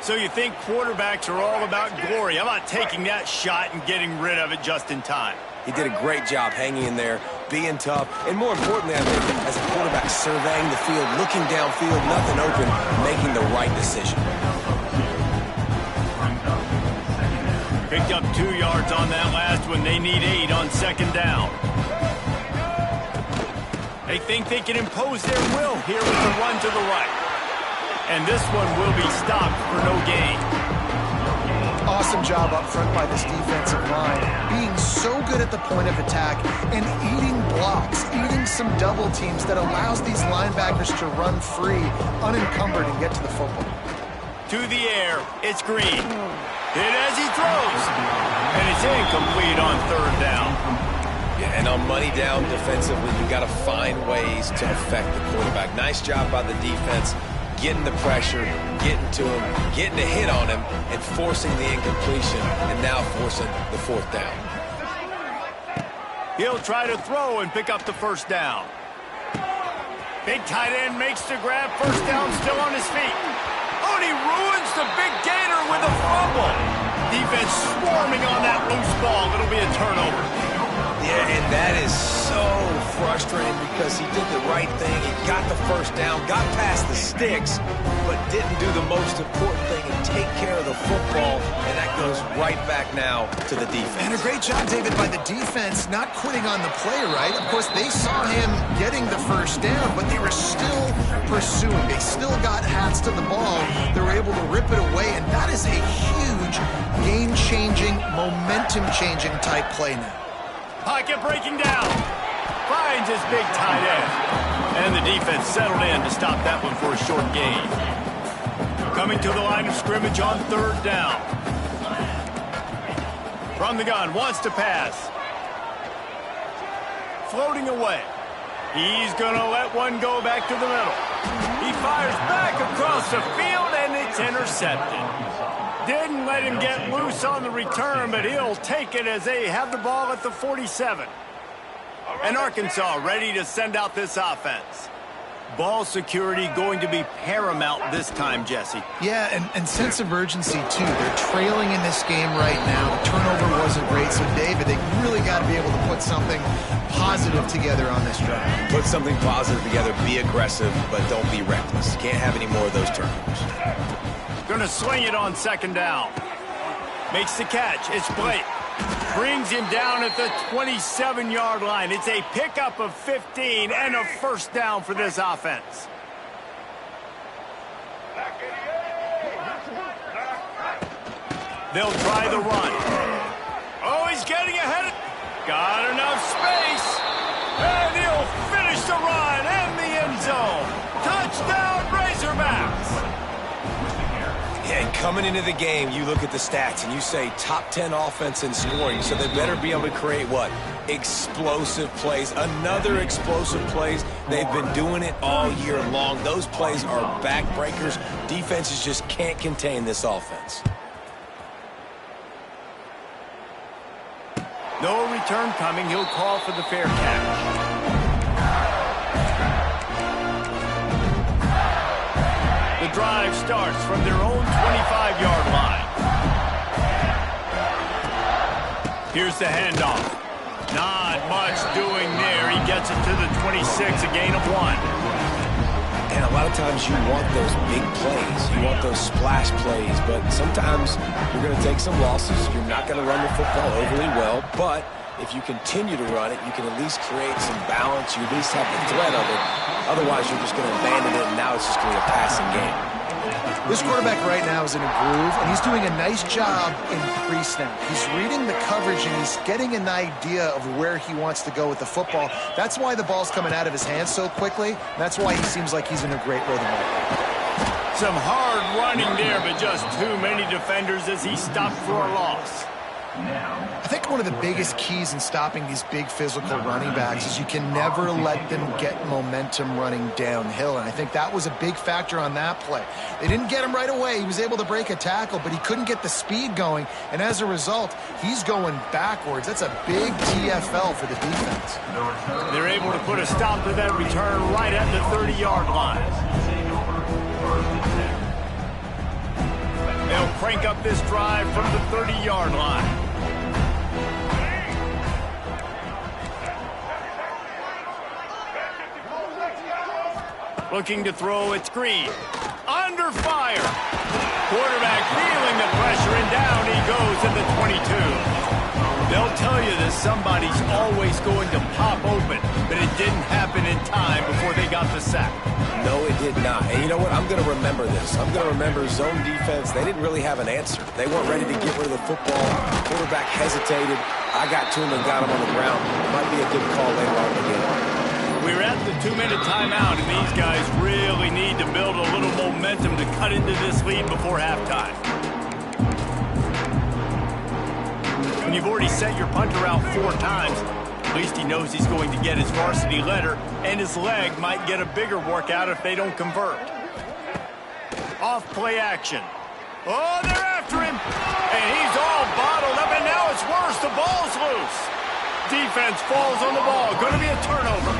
So you think quarterbacks are all about glory. How about taking that shot and getting rid of it just in time? He did a great job hanging in there, being tough, and more importantly, I think, as a quarterback, surveying the field, looking downfield, nothing open, making the right decision. Picked up 2 yards on that last one. They need 8 on second down. They think they can impose their will here with the run to the right. And this one will be stopped for no gain. Awesome job up front by this defensive line, being so good at the point of attack and eating blocks, eating some double teams that allows these linebackers to run free, unencumbered, and get to the football. To the air, it's Green. Hit as he throws. And it's incomplete on third down. Yeah, and on money down defensively, you got to find ways to affect the quarterback. Nice job by the defense, getting the pressure, getting to him, getting a hit on him, and forcing the incompletion, and now forcing the fourth down. He'll try to throw and pick up the first down. Big tight end makes the grab. First down, still on his feet. Oh, and he ruins the big gainer with a fumble. Defense swarming on that loose ball. It'll be a turnover. Yeah, and that is so frustrating because he did the right thing. He got the first down, got past the sticks, but didn't do the most important thing and take care of the football, and that goes right back now to the defense. And a great job, David, by the defense not quitting on the play, right? Of course, they saw him getting the first down, but they were still pursuing. They still got hats to the ball. They were able to rip it away, and that is a huge game-changing, momentum-changing type play now. Pocket breaking down. Finds his big tight end. And the defense settled in to stop that one for a short gain. Coming to the line of scrimmage on third down. From the gun, wants to pass. Floating away. He's going to let one go back to the middle. He fires back across the field, and it's intercepted. Didn't let him get loose on the return, but he'll take it as they have the ball at the 47. And Arkansas ready to send out this offense. Ball security going to be paramount this time, Jesse. Yeah, and sense of urgency, too. They're trailing in this game right now. The turnover wasn't great, so, David, they really got to be able to put something positive together on this drive. Put something positive together, be aggressive, but don't be reckless. Can't have any more of those turnovers. Gonna swing it on second down. Makes the catch. It's Blake. Brings him down at the 27-yard line. It's a pickup of 15 and a first down for this offense. They'll try the run. Oh, he's getting ahead. Got enough space. And he'll finish the run and the end zone. Touchdown, Razorbacks. And coming into the game, you look at the stats and you say top 10 offense in scoring, so they better be able to create what? Explosive plays. Another explosive plays. They've been doing it all year long. Those plays are backbreakers. Defenses just can't contain this offense. No return coming. He'll call for the fair catch. The drive starts from their own 25-yard line. Here's the handoff. Not much doing there. He gets it to the 26, a gain of 1. And a lot of times you want those big plays. You want those splash plays, but sometimes you're going to take some losses. You're not going to run the football overly well, but if you continue to run it, you can at least create some balance. You at least have the threat of it. Otherwise, you're just going to abandon it, and now it's just going to be a passing game. This quarterback right now is in a groove, and he's doing a nice job in pre-snap. He's reading the coverage, and he's getting an idea of where he wants to go with the football. That's why the ball's coming out of his hands so quickly. That's why he seems like he's in a great rhythm right now. Some hard running there, but just too many defenders as he stopped for a loss. I think one of the biggest keys in stopping these big physical running backs is you can never let them get momentum running downhill, and I think that was a big factor on that play. They didn't get him right away. He was able to break a tackle, but he couldn't get the speed going, and as a result, he's going backwards. That's a big TFL for the defense. They're able to put a stop to that return right at the 30-yard line. They'll crank up this drive from the 30-yard line. Looking to throw, it's Green. Under fire. Quarterback feeling the pressure, and down he goes at the 22. They'll tell you that somebody's always going to pop open, but it didn't happen in time before they got the sack. No, it did not. And you know what? I'm going to remember this. I'm going to remember zone defense. They didn't really have an answer. They weren't ready to get rid of the football. Quarterback hesitated. I got to him and got him on the ground. Might be a good call later on in the game. We're at the 2-minute timeout, and these guys really need to build a little momentum to cut into this lead before halftime. When you've already sent your punter out 4 times, at least he knows he's going to get his varsity letter, and his leg might get a bigger workout if they don't convert. Off play action. Oh, they're after him, and he's all bottled up, and now it's worse. The ball's loose. Defense falls on the ball. Going to be a turnover.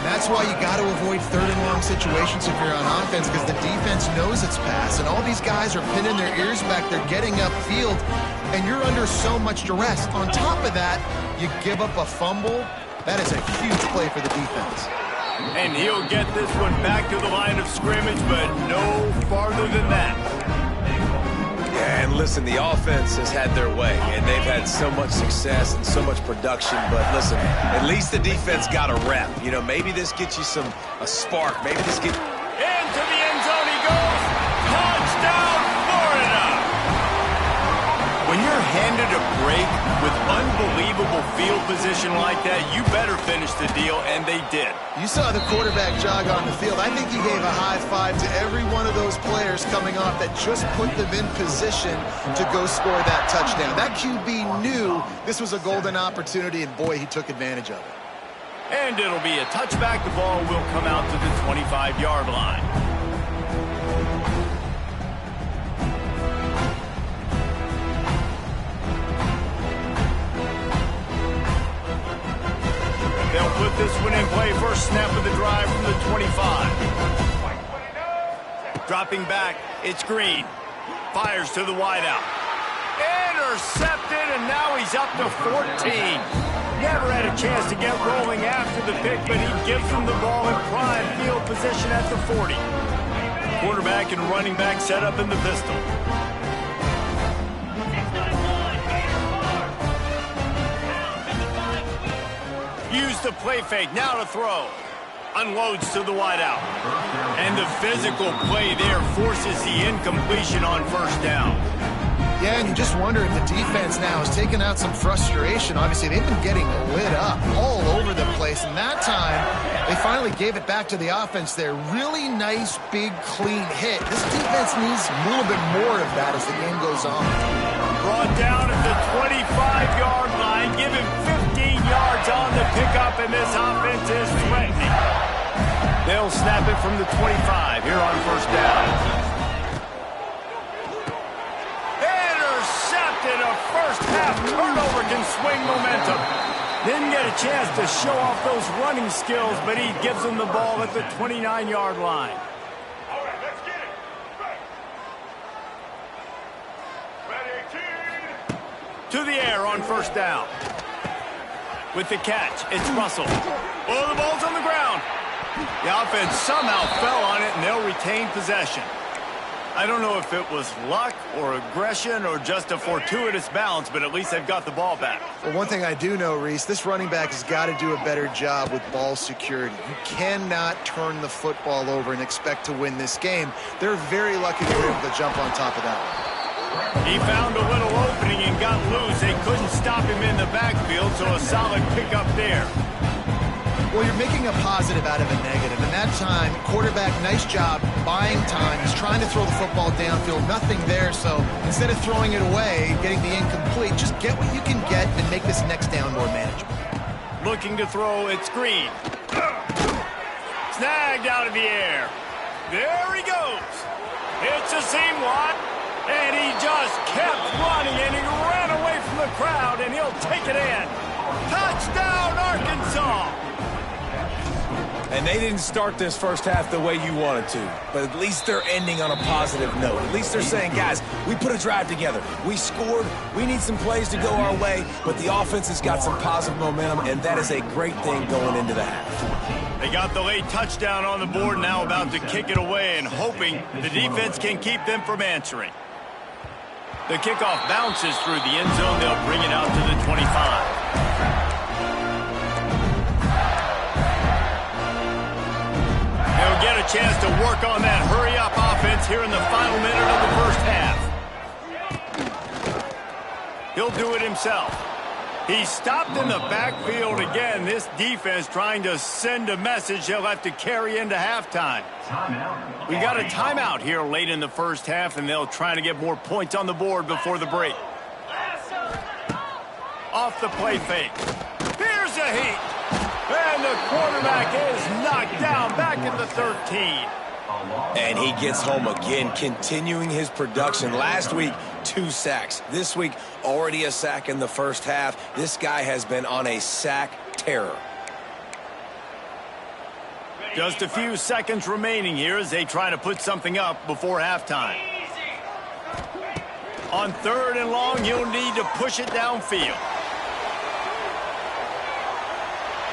That's why you got to avoid third and long situations if you're on offense, because the defense knows it's pass, and all these guys are pinning their ears back. They're getting upfield, and you're under so much duress. On top of that, you give up a fumble. That is a huge play for the defense. And he'll get this one back to the line of scrimmage, but no farther than that. Yeah, and listen, the offense has had their way, and they've had so much success and so much production. But listen, at least the defense got a rep. You know, maybe this gets you a spark. Maybe this gets... Into the end zone he goes. Touchdown, Florida! When you're handed a break with unbelievable field position like that, you better finish the deal, and they did. You saw the quarterback jog on the field. I think he gave a high five to every one of those players coming off that just put them in position to go score that touchdown. That QB knew this was a golden opportunity, and boy, he took advantage of it. And it'll be a touchback. The ball will come out to the 25-yard line. put this one in play. First snap of the drive from the 25. Dropping back, it's Green. Fires to the wideout. Intercepted, and now he's up to 14. Never had a chance to get rolling after the pick, but he gives them the ball in prime field position at the 40. Quarterback and running back set up in the pistol. Use the play fake, now to throw. Unloads to the wideout. And the physical play there forces the incompletion on first down. Yeah, and you just wonder if the defense now has taken out some frustration. Obviously, they've been getting lit up all over the place, and that time, they finally gave it back to the offense there. Really nice, big, clean hit. This defense needs a little bit more of that as the game goes on. Brought down at the 25-yard line. Give him 15 yards on the pickup, and this offense is threatening. They'll snap it from the 25 here on first down. Intercepted. A first-half turnover can swing momentum. Didn't get a chance to show off those running skills, but he gives them the ball at the 29-yard line. All right, let's get it. Ready, team. To the air on first down. With the catch, it's Russell. Oh, the ball's on the ground. The offense somehow fell on it, and they'll retain possession. I don't know if it was luck or aggression or just a fortuitous bounce, but at least they've got the ball back. Well, one thing I do know, Reese, this running back has got to do a better job with ball security. You cannot turn the football over and expect to win this game. They're very lucky they were able to jump on top of that one. He found a little opening and got loose. They couldn't stop him in the backfield, so a solid pickup there. Well, you're making a positive out of a negative, and that time, quarterback, nice job, buying time. He's trying to throw the football downfield, nothing there, so instead of throwing it away, getting the incomplete, just get what you can get and make this next down more manageable. Looking to throw, it's Green. Snagged out of the air. There he goes. It's a seam wide, and he just kept running, and he ran away from the crowd, and he'll take it in. Touchdown, Arkansas! And they didn't start this first half the way you wanted to, but at least they're ending on a positive note. At least they're saying, guys, we put a drive together. We scored. We need some plays to go our way, but the offense has got some positive momentum, and that is a great thing going into the half. They got the late touchdown on the board, now about to kick it away and hoping the defense can keep them from answering. The kickoff bounces through the end zone. They'll bring it out to the 25. They'll get a chance to work on that hurry-up offense here in the final minute of the first half. He'll do it himself. He's stopped in the backfield again. This defense trying to send a message they'll have to carry into halftime. We got a timeout here late in the first half, and they'll try to get more points on the board before the break. Off the play fake. Here's a heat. And the quarterback is knocked down back at the 13. And he gets home again, continuing his production. Last week, 2 sacks. This week, already a sack in the first half. This guy has been on a sack terror. Just a few seconds remaining here as they try to put something up before halftime. On 3rd and long, you'll need to push it downfield.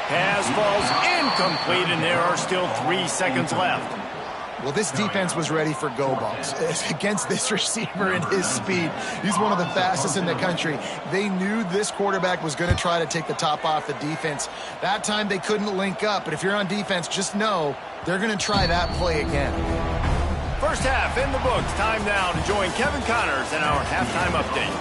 Pass falls incomplete, and there are still 3 seconds left. Well, this defense was ready for go balls against this receiver and his speed. He's one of the fastest in the country. They knew this quarterback was going to try to take the top off the defense. That time they couldn't link up, but if you're on defense, just know they're going to try that play again. First half in the books. Time now to join Kevin Connors in our halftime update.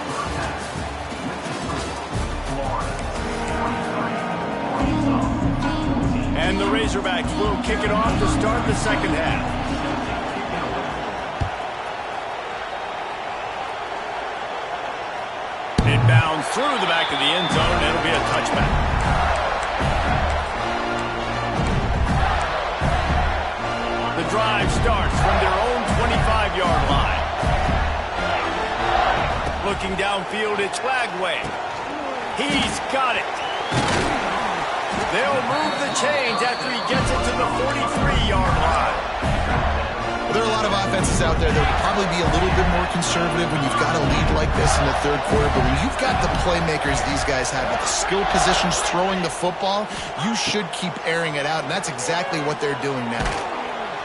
And the Razorbacks will kick it off to start the second half. It bounds through the back of the end zone. It'll be a touchback. The drive starts from their own 25-yard line. Looking downfield, it's Lagway. He's got it. They'll move the chains after he gets it to the 43-yard line. There are a lot of offenses out there that would probably be a little bit more conservative when you've got a lead like this in the third quarter, but when you've got the playmakers these guys have with the skill positions throwing the football, you should keep airing it out, and that's exactly what they're doing now.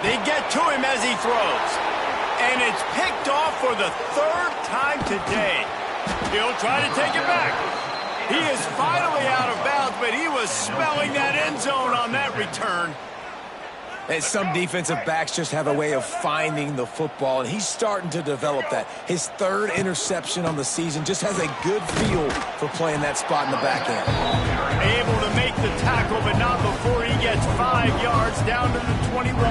They get to him as he throws, and it's picked off for the third time today. He'll try to take it back. He is finally out of bounds, but he was smelling that end zone on that return. And some defensive backs just have a way of finding the football, and he's starting to develop that. His third interception on the season just has a good feel for playing that spot in the back end. Able to make the tackle, but not before he gets 5 yards down to the 21.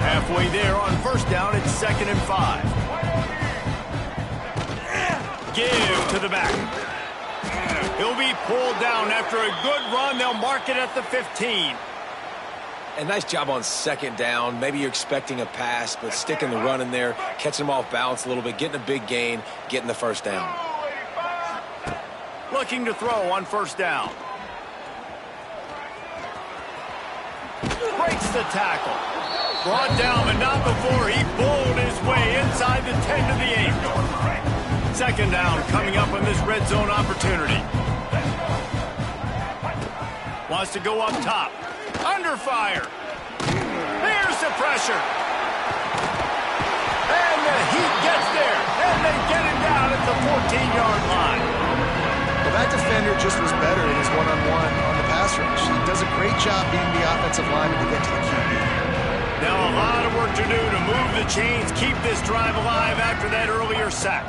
Halfway there on first down, it's 2nd and 5. Give to the back. He'll be pulled down after a good run. They'll mark it at the 15. A nice job on 2nd down. Maybe you're expecting a pass, but sticking the run in there, catching them off balance a little bit, getting a big gain, getting the first down. Looking to throw on first down. Breaks the tackle. Brought down, but not before he bowled his way inside the 10 to the 8. 2nd down coming up on this red zone opportunity. Wants to go up top. Under fire. There's the pressure. And the Heat gets there. And they get him down at the 14-yard line. Well, that defender just was better in his one-on-one on the pass rush. He does a great job beating the offensive lineman to get to the QB. Now a lot of work to do to move the chains, keep this drive alive after that earlier sack.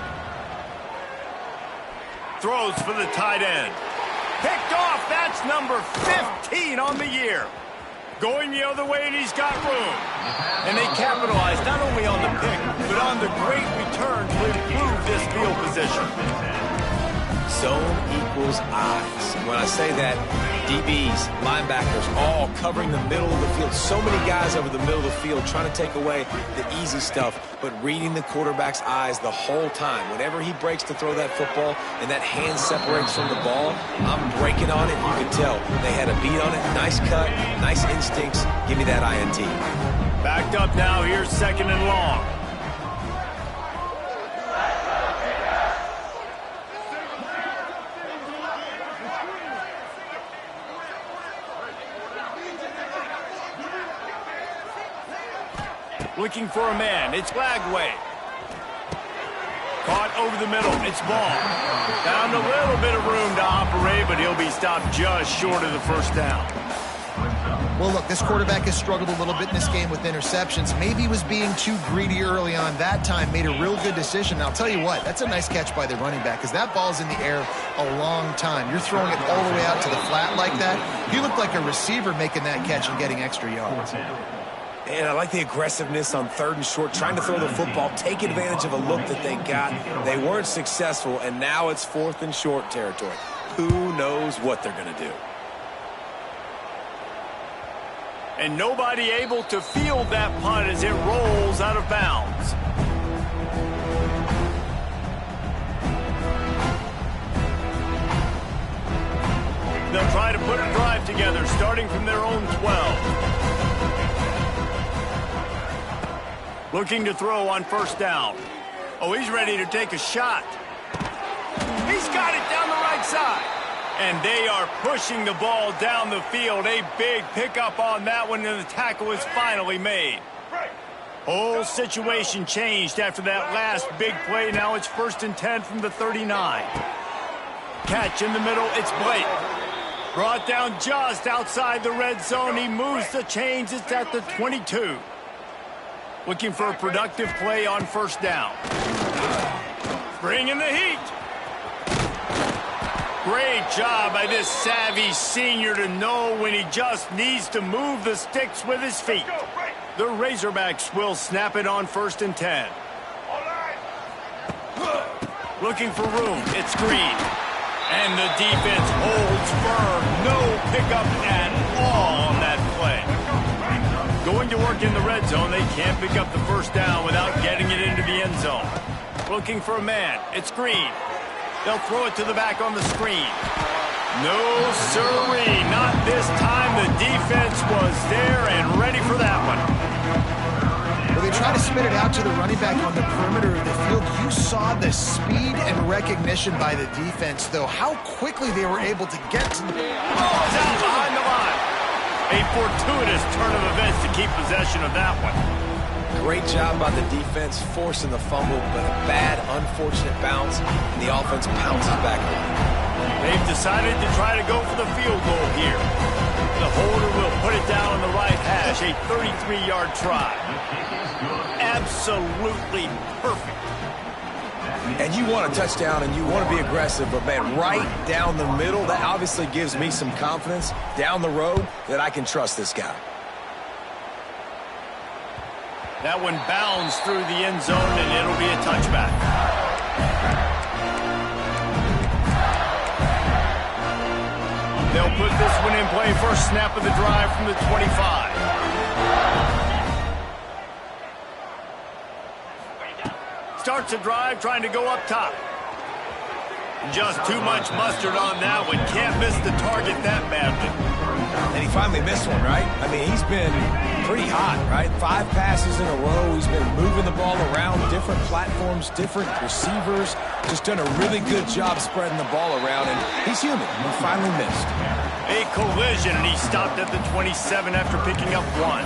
Throws for the tight end. Picked off. That's number 15 on the year. Going the other way, and he's got room. And they capitalize not only on the pick, but on the great return to improve this field position. Zone equals eyes. And when I say that, DBs, linebackers, all covering the middle of the field. So many guys over the middle of the field trying to take away the easy stuff, but reading the quarterback's eyes the whole time. Whenever he breaks to throw that football and that hand separates from the ball, I'm breaking on it. You can tell they had a beat on it. Nice cut, nice instincts. Give me that INT. Backed up now. Here's 2nd and long. Looking for a man. It's Lagway. Caught over the middle. It's Ball. Found a little bit of room to operate, but he'll be stopped just short of the first down. Well, look, this quarterback has struggled a little bit in this game with interceptions. Maybe he was being too greedy early on. That time made a real good decision. And I'll tell you what, that's a nice catch by the running back because that ball's in the air a long time. You're throwing it all the way out to the flat like that. He looked like a receiver making that catch and getting extra yards. And I like the aggressiveness on 3rd and short, trying to throw the football, take advantage of a look that they got. They weren't successful, and now it's 4th and short territory. Who knows what they're going to do? And nobody able to field that punt as it rolls out of bounds. They'll try to put a drive together, starting from their own 12. Looking to throw on first down. Oh, he's ready to take a shot. He's got it down the right side. And they are pushing the ball down the field. A big pickup on that one, and the tackle is finally made. Whole situation changed after that last big play. Now it's 1st and 10 from the 39. Catch in the middle. It's Blake. Brought down just outside the red zone. He moves the chains. It's at the 22. Looking for a productive play on first down. Bringing the heat. Great job by this savvy senior to know when he just needs to move the sticks with his feet. The Razorbacks will snap it on 1st and 10. Looking for room. It's Green. And the defense holds firm. No pickup at all on that play. Going to work in the red zone. They can't pick up the first down without getting it into the end zone. Looking for a man. It's Green. They'll throw it to the back on the screen. No, sirree, not this time. The defense was there and ready for that one. Well, they try to spit it out to the running back on the perimeter of the field. You saw the speed and recognition by the defense, though, how quickly they were able to get to the ball is out behind the line. A fortuitous turn of events to keep possession of that one. Great job by the defense forcing the fumble, but a bad, unfortunate bounce, and the offense pounces back on it. They've decided to try to go for the field goal here. The holder will put it down on the right hash, a 33-yard try. Absolutely perfect. And you want a touchdown and you want to be aggressive, but man, right down the middle, that obviously gives me some confidence down the road that I can trust this guy. That one bounds through the end zone, and it'll be a touchback. They'll put this one in play. First snap of the drive from the 25. Starts a drive trying to go up top. Just too much mustard on that one. Can't miss the target that badly. And he finally missed one, right? I mean, he's been pretty hot, right? 5 passes in a row. He's been moving the ball around, different platforms, different receivers. Just done a really good job spreading the ball around, and he's human. He finally missed. A collision, and he stopped at the 27 after picking up 1.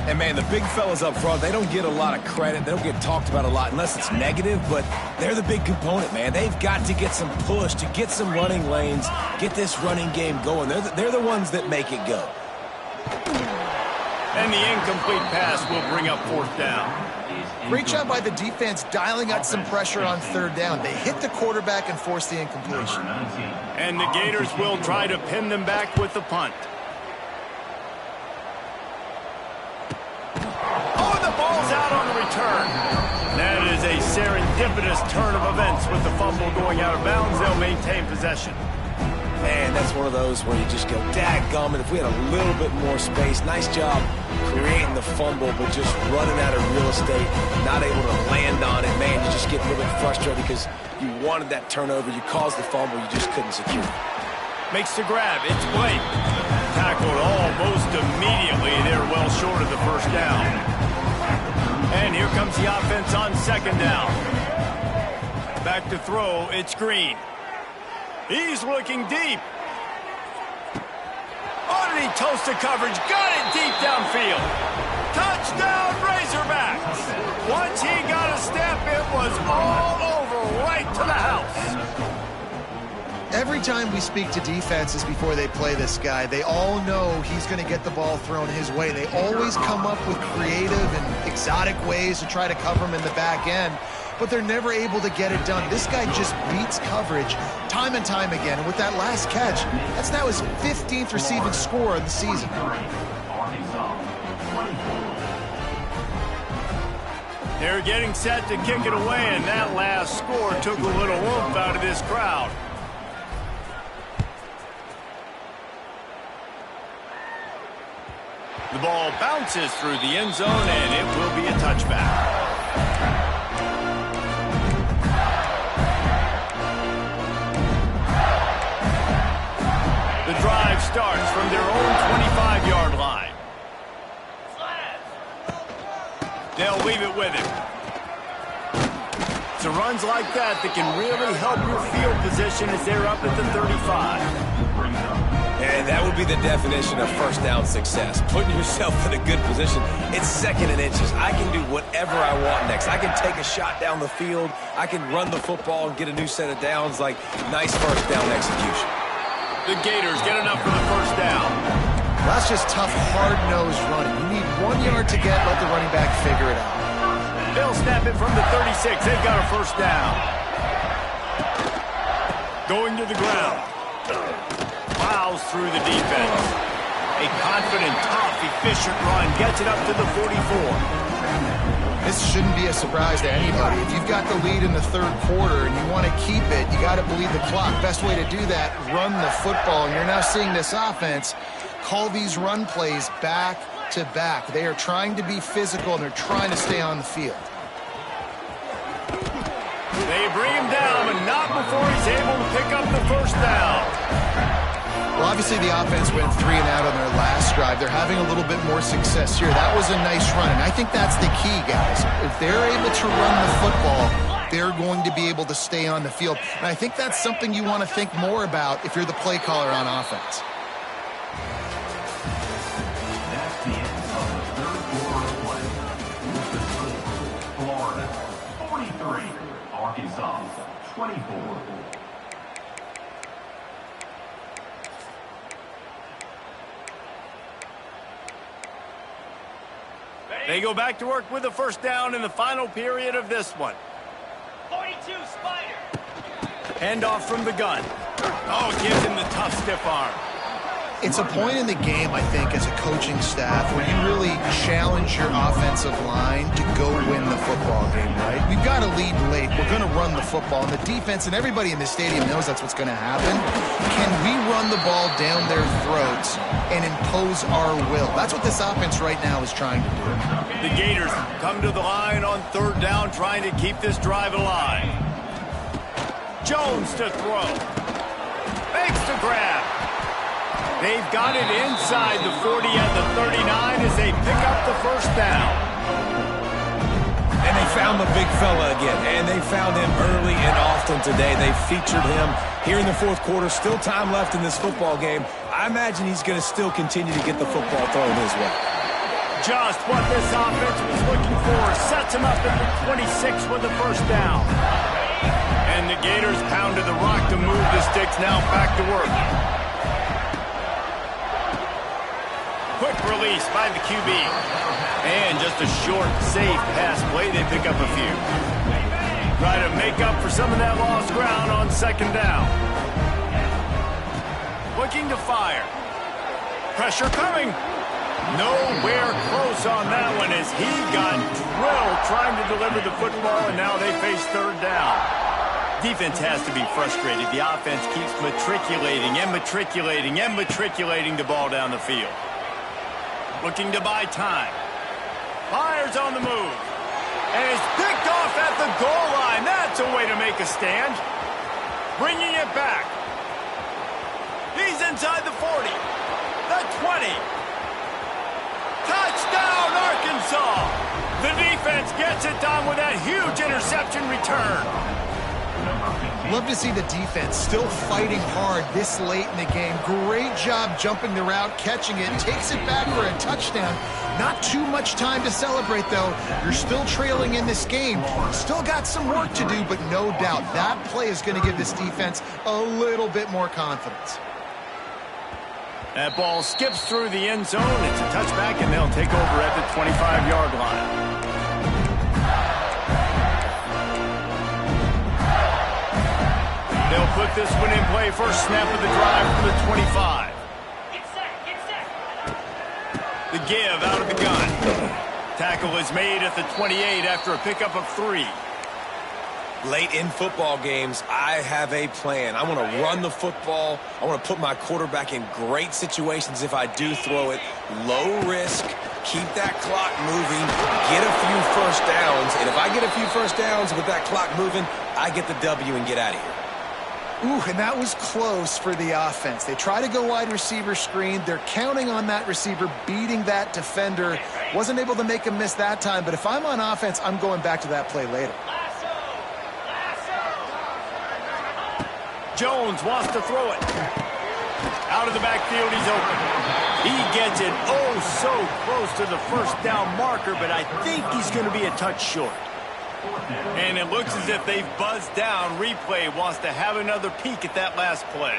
And, man, the big fellas up front, they don't get a lot of credit. They don't get talked about a lot unless it's negative, but they're the big component, man. They've got to get some push, to get some running lanes, get this running game going. They're the ones that make it go. And the incomplete pass will bring up 4th down. Great job by the defense dialing out some pressure on 3rd down. They hit the quarterback and forced the incompletion. And the Gators will try to pin them back with the punt. Oh, the ball's out on the return. That is a serendipitous turn of events with the fumble going out of bounds. They'll maintain possession. Man, that's one of those where you just go, dadgummit, if we had a little bit more space. Nice job creating the fumble, but just running out of real estate, not able to land on it. Man, you just get a little bit frustrated because you wanted that turnover. You caused the fumble. You just couldn't secure it. Makes the grab. It's Blake. Tackled almost immediately. They're well short of the 1st down. And here comes the offense on 2nd down. Back to throw. It's Green. He's looking deep. Oh, did he toast the coverage? Got it deep downfield. Touchdown, Razorbacks. Once he got a step, it was all over, right to the house. Every time we speak to defenses before they play this guy, they all know he's going to get the ball thrown his way. They always come up with creative and exotic ways to try to cover him in the back end, but they're never able to get it done. This guy just beats coverage time and time again. And with that last catch, that's now his 15th receiving score of the season. They're getting set to kick it away, and that last score took a little oomph out of this crowd. The ball bounces through the end zone, and it will be a touchback. The drive starts from their own 25-yard line. They'll leave it with him. It's runs like that that can really help your field position as they're up at the 35. And that would be the definition of 1st down success. Putting yourself in a good position. It's 2nd and inches. I can do whatever I want next. I can take a shot down the field. I can run the football and get a new set of downs. Like, nice 1st down execution. The Gators get enough for the 1st down. That's just tough, hard-nosed running. You need 1 yard to get, let the running back figure it out. They'll snap it from the 36. They've got a 1st down. Going to the ground. Plows through the defense. A confident, tough, efficient run. Gets it up to the 44. This shouldn't be a surprise to anybody. If you've got the lead in the 3rd quarter and you want to keep it, you got to bleed the clock. Best way to do that, run the football. And you're now seeing this offense call these run plays back to back. They are trying to be physical, and they're trying to stay on the field. They bring him down, but not before he's able to pick up the 1st down. Obviously, the offense went 3 and out on their last drive. They're having a little bit more success here. That was a nice run, and I think that's the key, guys. If they're able to run the football, they're going to be able to stay on the field. And I think that's something you want to think more about if you're the play caller on offense. That's the end of the third quarter of play. With the score, Florida 43, Arkansas 24. They go back to work with a first down in the final period of this one. 42, Spider. Handoff from the gun. Oh, gives him the tough stiff arm. It's a point in the game, I think, as a coaching staff where you really challenge your offensive line to go win the football game, right? We've got to lead late. We're going to run the football. And the defense and everybody in the stadium knows that's what's going to happen. Can we run the ball down their throats and impose our will? That's what this offense right now is trying to do. The Gators come to the line on third down, trying to keep this drive alive. Jones to throw. Fakes to grab. They've got it inside the 40 at the 39 as they pick up the first down. And they found the big fella again, and they found him early and often today. They featured him here in the fourth quarter. Still time left in this football game. I imagine he's going to still continue to get the football thrown his way. Just what this offense was looking for. Sets him up at the 26 with the first down. And the Gators pounded the rock to move the sticks. Now back to work. Quick release by the QB. And just a short, safe pass play. They pick up a few. Try to make up for some of that lost ground on second down. Looking to fire. Pressure coming. Nowhere close on that one as he got drilled trying to deliver the football, and now they face third down. Defense has to be frustrated. The offense keeps matriculating and matriculating and matriculating the ball down the field. Looking to buy time. Fires on the move. And is picked off at the goal line. That's a way to make a stand. Bringing it back. He's inside the 40. The 20. Touchdown, Arkansas! The defense gets it done with that huge interception return. Love to see the defense still fighting hard this late in the game. Great job jumping the route, catching it, takes it back for a touchdown. Not too much time to celebrate, though. You're still trailing in this game. Still got some work to do, but no doubt that play is going to give this defense a little bit more confidence. That ball skips through the end zone. It's a touchback, and they'll take over at the 25-yard line. They'll put this one in play. First snap of the drive from the 25. Get set. The give out of the gun. Tackle is made at the 28 after a pickup of 3. Late in football games, I have a plan. I want to run the football. I want to put my quarterback in great situations if I do throw it. Low risk, keep that clock moving, get a few first downs. And if I get a few first downs with that clock moving, I get the W and get out of here. Ooh, and that was close for the offense. They try to go wide receiver screen. They're counting on that receiver beating that defender. Wasn't able to make a miss that time, but if I'm on offense, I'm going back to that play later. Jones wants to throw it. Out of the backfield, he's open. He gets it oh so close to the first down marker, but I think he's going to be a touch short. And it looks as if they've buzzed down. Replay wants to have another peek at that last play.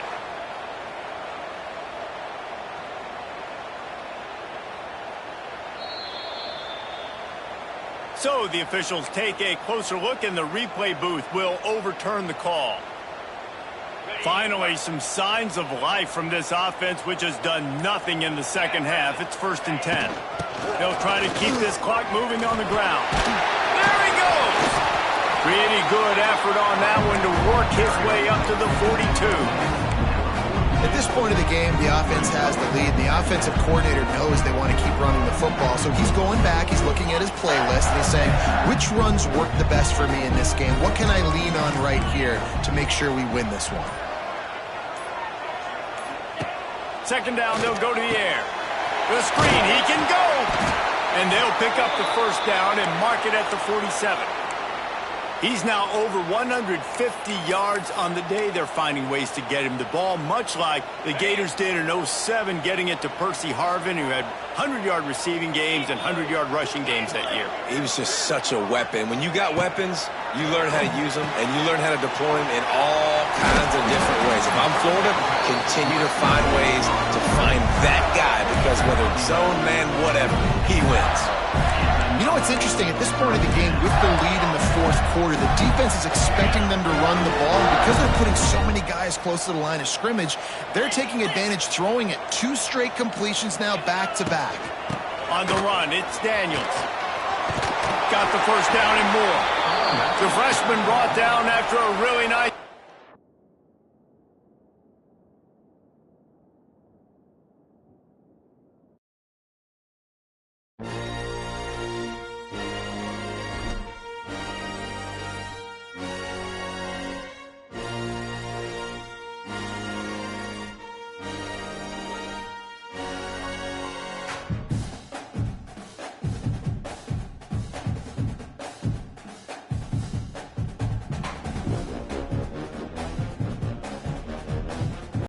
So the officials take a closer look, and the replay booth will overturn the call. Finally, some signs of life from this offense, which has done nothing in the second half. It's 1st and 10. They'll try to keep this clock moving on the ground. There he goes! Pretty good effort on that one to work his way up to the 42. At this point of the game, the offense has the lead. The offensive coordinator knows they want to keep running the football, so he's going back, he's looking at his playlist, and he's saying, which runs work the best for me in this game? What can I lean on right here to make sure we win this one? Second down, they'll go to the air. The screen, he can go! And they'll pick up the first down and mark it at the 47. He's now over 150 yards on the day. They're finding ways to get him the ball, much like the Gators did in 07, getting it to Percy Harvin, who had 100-yard receiving games and 100-yard rushing games that year. He was just such a weapon. When you got weapons, you learn how to use them, and you learn how to deploy them in all kinds of different ways. If I'm Florida, continue to find ways to find that guy, because whether it's zone, man, whatever, he wins. You know what's interesting? At this point of the game, with the lead in the fourth quarter, the defense is expecting them to run the ball. And because they're putting so many guys close to the line of scrimmage, they're taking advantage, throwing it 2 straight completions now back-to-back. On the run, it's Daniels. Got the first down and more. The freshman brought down after a really nice